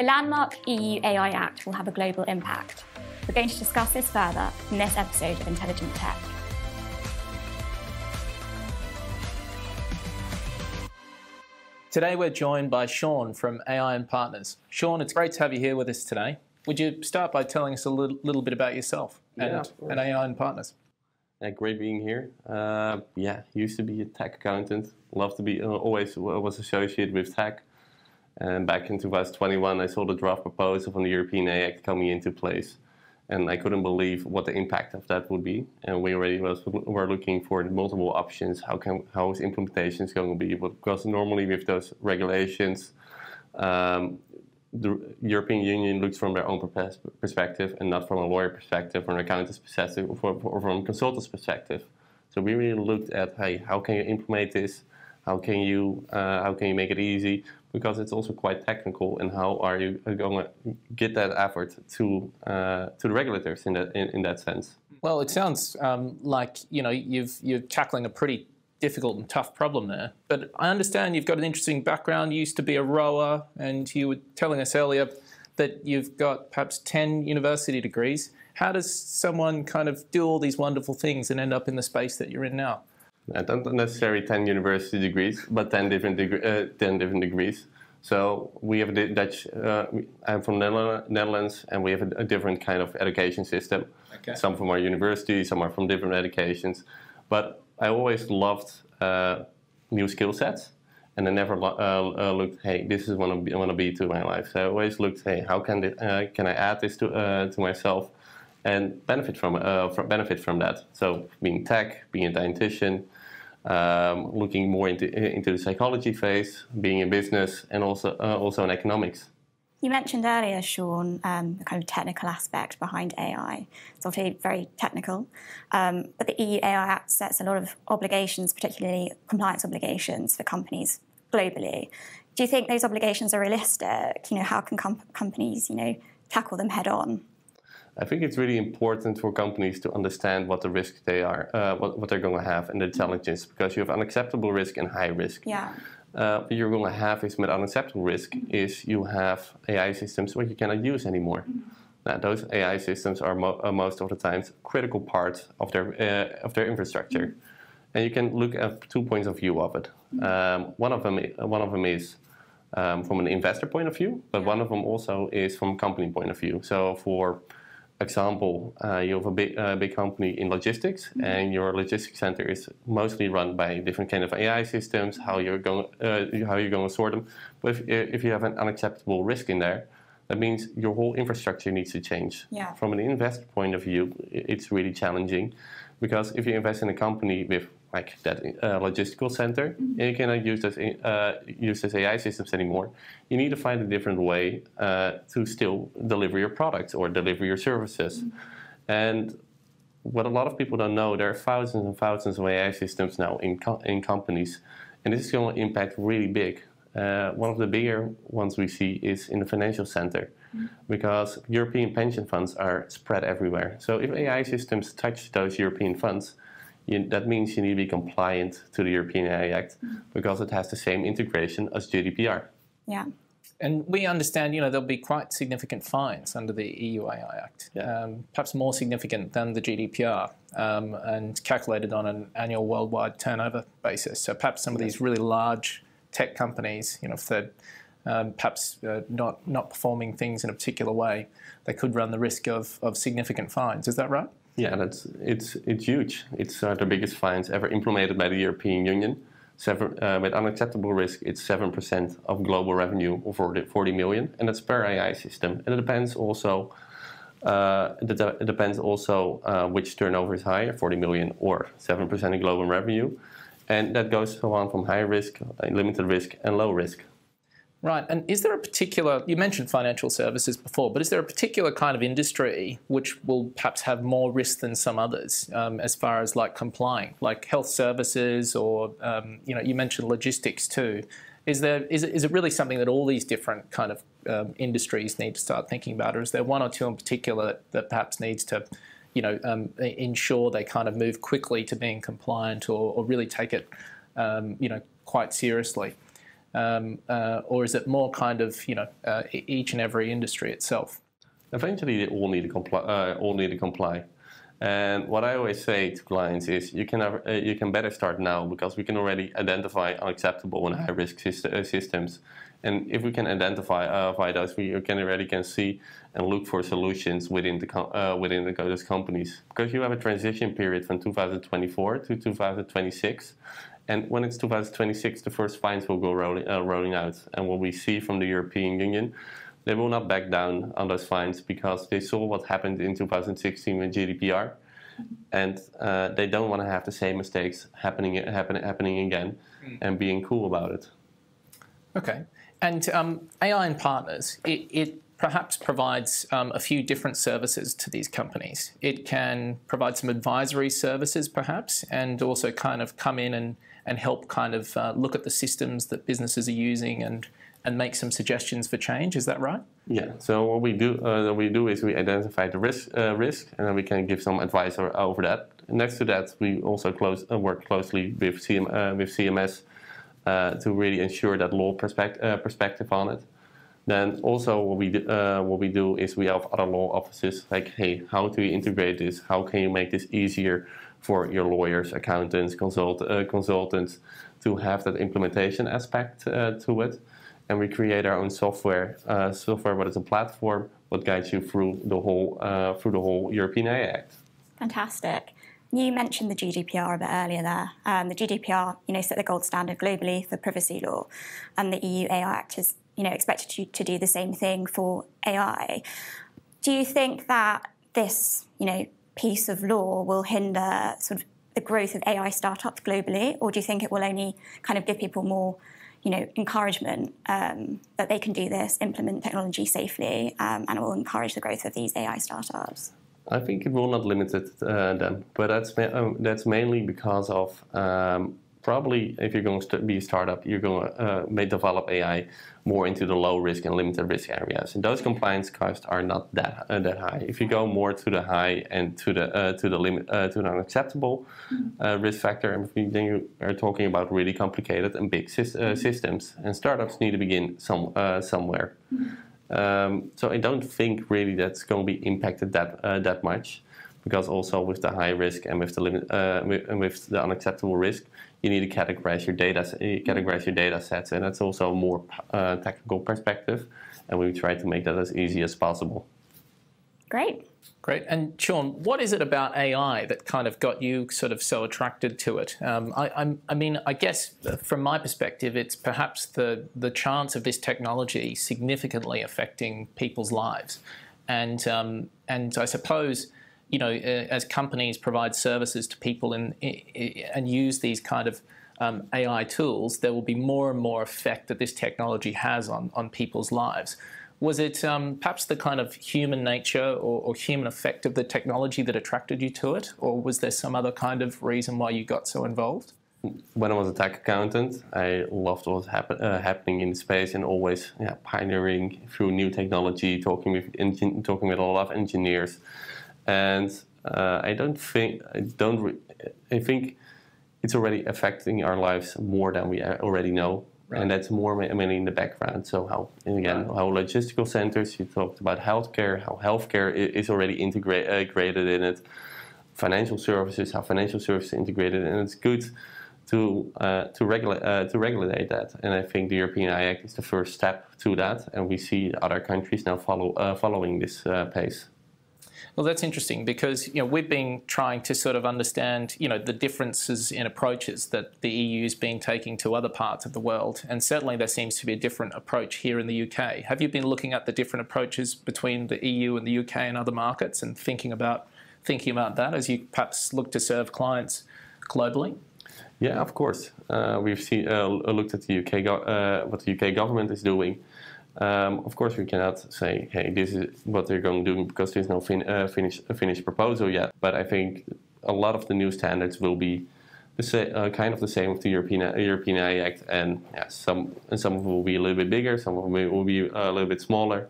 The landmark EU AI Act will have a global impact. We're going to discuss this further in this episode of Intelligent Tech. Today we're joined by Sean from AI and Partners. Sean, it's great to have you here with us today. Would you start by telling us a little bit about yourself and AI and Partners? Great being here. Used to be a tech accountant. Love to be, always was associated with tech. And back in 2021, I saw the draft proposal from the European AI Act coming into place. And I couldn't believe what the impact of that would be. And we already were looking for multiple options. How is implementation going to be? Because normally with those regulations, the European Union looks from their own perspective and not from a lawyer perspective, or an accountant's perspective, or from a consultant's perspective. So we really looked at, hey, how can you implement this? How can you make it easy? Because it's also quite technical, and how are you going to get that effort to the regulators in that sense? Well, it sounds like you're tackling a pretty difficult and tough problem there. But I understand you've got an interesting background. You used to be a rower, and you were telling us earlier that you've got perhaps 10 university degrees. How does someone kind of do all these wonderful things and end up in the space that you're in now? I don't necessarily 10 university degrees, but 10 different degrees. So we have the Dutch. I'm from Netherlands, and we have a different kind of education system. Okay. Some from our university, some are from different educations. But I always loved new skill sets, and I never looked, hey, this is what I want to be to my life. So I always looked, hey, how can I add this to myself and benefit from that? So being tech, being a dietitian, looking more into the psychology phase, being in business, and also in economics. You mentioned earlier, Sean, the kind of technical aspect behind AI. It's obviously very technical, but the EU AI Act sets a lot of obligations, particularly compliance obligations for companies globally. Do you think those obligations are realistic? How can companies, tackle them head on? I think it's really important for companies to understand what the risks they are, what they're going to have, and the challenges, because you have unacceptable risk and high risk. Yeah. What you're going to have is, with unacceptable risk, is you have AI systems which you cannot use anymore. Now, those AI systems are most of the times critical parts of their infrastructure, and you can look at 2 points of view of it. One of them is from an investor point of view, but one of them also is from a company point of view. So, for example, you have a big company in logistics, and your logistics center is mostly run by different kind of AI systems. How you're going to sort them. But if you have an unacceptable risk in there, that means your whole infrastructure needs to change. Yeah. From an investor point of view, it's really challenging, because if you invest in a company with like that logistical center, and you cannot use those AI systems anymore, you need to find a different way to still deliver your products or deliver your services. And what a lot of people don't know, there are thousands and thousands of AI systems now in companies, and this is going to impact really big. One of the bigger ones we see is in the financial center, because European pension funds are spread everywhere. So if AI systems touch those European funds, that means you need to be compliant to the European AI Act, because it has the same integration as GDPR. Yeah. And we understand, there'll be quite significant fines under the EU AI Act, perhaps more significant than the GDPR, and calculated on an annual worldwide turnover basis. So perhaps some of these really large tech companies, if they're perhaps not performing things in a particular way, they could run the risk of significant fines. Is that right? Yeah, it's huge. It's the biggest fines ever implemented by the European Union. With unacceptable risk, it's 7% of global revenue, or 40 million, and that's per AI system. And it depends also. Which turnover is higher, 40 million or 7% of global revenue, and that goes on from high risk, limited risk, and low risk. Right, and is there a particular, you mentioned financial services before, but is there a particular kind of industry which will perhaps have more risk than some others as far as like complying, like health services, or, you mentioned logistics too. Is it really something that all these different kind of industries need to start thinking about, or is there one or two in particular that perhaps needs to, ensure they kind of move quickly to being compliant, or really take it, quite seriously? or is it more kind of each and every industry itself? Eventually, they all need to comply. And what I always say to clients is, you can better start now, because we can already identify unacceptable and high-risk systems. And if we can identify those, we already can see and look for solutions within those companies. Because you have a transition period from 2024 to 2026. And when it's 2026, the first fines will go rolling out. And what we see from the European Union, they will not back down on those fines, because they saw what happened in 2016 with GDPR, and they don't want to have the same mistakes happening again, and being cool about it. Okay, and AI and partners, it perhaps provides a few different services to these companies. It can provide some advisory services, perhaps, and also kind of come in and help kind of look at the systems that businesses are using and make some suggestions for change. Is that right? Yeah. So what we do is we identify the risk, and then we can give some advice over that. Next to that, we also work closely with CMS to really ensure that law perspective on it. Then also what we do is we have other law offices, like, hey, how do you integrate this? How can you make this easier for your lawyers, accountants, consultants to have that implementation aspect to it? And we create our own software, what is a platform, what guides you through the whole European AI Act. Fantastic. You mentioned the GDPR a bit earlier there. The GDPR, set the gold standard globally for privacy law, and the EU AI Act is, expected to do the same thing for AI. Do you think that this, piece of law will hinder sort of the growth of AI startups globally, or do you think it will only kind of give people more encouragement that they can do this, implement technology safely, and it will encourage the growth of these AI startups? I think it will not limit them, but that's mainly because of probably if you're going to be a startup, you're going to develop AI more into the low risk and limited risk areas, and those compliance costs are not that high. If you go more to the high and to the limit to an unacceptable risk factor, then you are talking about really complicated and big systems, and startups need to begin somewhere. So I don't think really that's going to be impacted that much, because also with the high risk and with the limit with the unacceptable risk, you need to categorize your data sets, and that's also a more technical perspective, and we try to make that as easy as possible. Great. And Sean, what is it about AI that kind of got you sort of so attracted to it? I mean, I guess from my perspective, it's perhaps the chance of this technology significantly affecting people's lives, and I suppose, as companies provide services to people and use these kind of AI tools, there will be more and more effect that this technology has on people's lives. Was it perhaps the kind of human nature or human effect of the technology that attracted you to it, or was there some other kind of reason why you got so involved? When I was a tech accountant, I loved what was happening in space, and always pioneering through new technology, talking with a lot of engineers. And I think it's already affecting our lives more than we already know. Right. And that's more mainly in the background. So how logistical centers, you talked about healthcare, how healthcare is already integrated in it. Financial services, how financial services integrated, and it's good to regulate that. And I think the European AI Act is the first step to that, and we see other countries now following this pace. Well, that's interesting, because we've been trying to sort of understand the differences in approaches that the EU has been taking to other parts of the world, and certainly there seems to be a different approach here in the UK. Have you been looking at the different approaches between the EU and the UK and other markets, and thinking about that as you perhaps look to serve clients globally? Yeah, of course. We've looked at the UK what the UK government is doing. Of course, we cannot say, hey, this is what they're going to do, because there's no finished proposal yet. But I think a lot of the new standards will be kind of the same with the European AI Act, and some of them will be a little bit bigger, some of them will be a little bit smaller,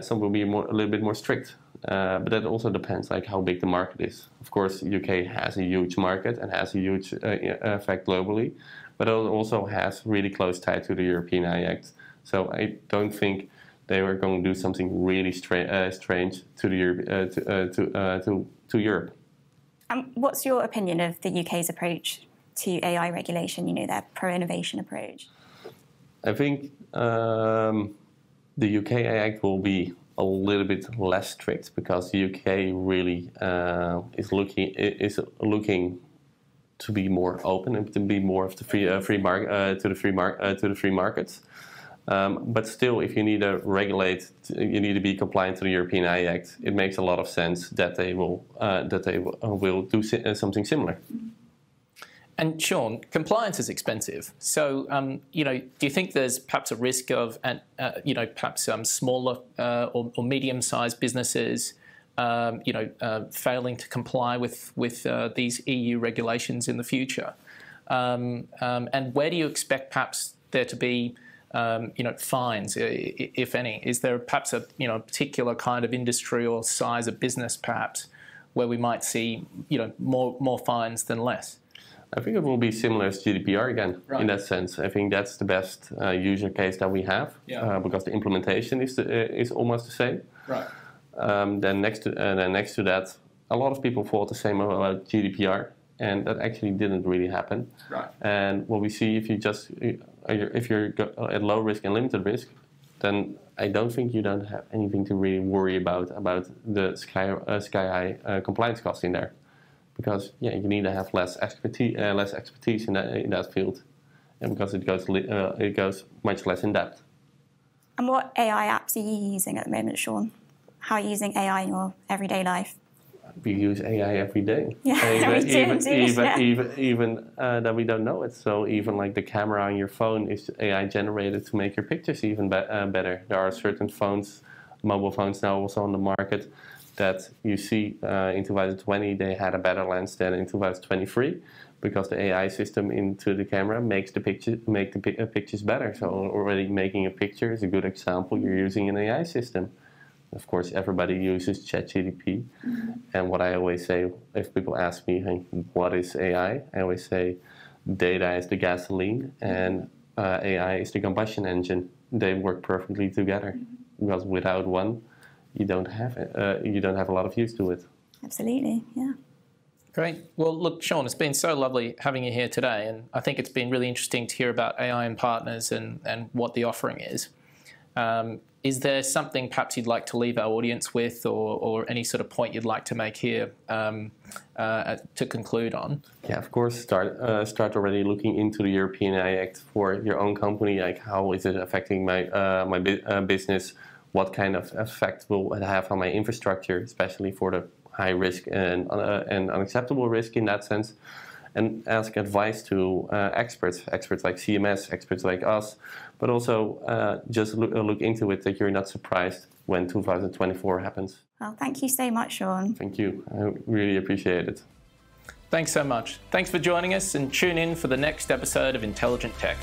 some will be a little bit more strict. But that also depends, like how big the market is. Of course, UK has a huge market and has a huge effect globally. but it also has really close tie to the European AI Act. So I don't think they were going to do something really strange to Europe. What's your opinion of the UK's approach to AI regulation? You know, their pro-innovation approach. I think the UK AI Act will be a little bit less strict because the UK really is looking to be more open and to be more of the free markets. But still, if you need to regulate, you need to be compliant to the European AI Act. It makes a lot of sense that they will do something similar. And Sean, compliance is expensive. So, you know, do you think there's perhaps a risk of, you know, perhaps smaller or medium-sized businesses, you know, failing to comply with these EU regulations in the future? And where do you expect perhaps there to be, you know, fines, if any? Is there perhaps a, you know, particular kind of industry or size of business perhaps where we might see, you know, more fines than less? I think it will be similar as GDPR again, in that sense. I think that's the best user case that we have, because the implementation is almost the same. Right. Then next to that, a lot of people thought the same about GDPR, and that actually didn't really happen. Right. And what we see, if you're at low risk and limited risk, then I don't think you don't have anything to really worry about the sky high compliance cost in there. Because you need to have less expertise in that field, and because it goes much less in depth. And what AI apps are you using at the moment, Sean? How are you using AI in your everyday life? We use AI every day. Yeah, even that we don't know it. So even like the camera on your phone is AI generated to make your pictures even better. There are certain phones, mobile phones now also on the market, that you see in 2020 they had a better lens than in 2023, because the AI system into the camera makes the pictures better. So already making a picture is a good example. You're using an AI system. Of course, everybody uses ChatGPT. And what I always say, if people ask me, hey, what is AI? I always say data is the gasoline and AI is the combustion engine. They work perfectly together, because without one, you don't have a lot of use to it. Absolutely, yeah. Great. Well, look, Sean, it's been so lovely having you here today, and I think it's been really interesting to hear about AI and partners and what the offering is. Is there something perhaps you'd like to leave our audience with, or any sort of point you'd like to make here to conclude on? Yeah, of course. Start already looking into the European AI Act for your own company. Like, how is it affecting my business? What kind of effect will it have on my infrastructure, especially for the high risk and unacceptable risk in that sense? And ask advice to experts like CMS, experts like us, but also just look into it, that you're not surprised when 2024 happens. Well, thank you so much, Sean. Thank you. I really appreciate it. Thanks so much. Thanks for joining us, and tune in for the next episode of Intelligent Tech.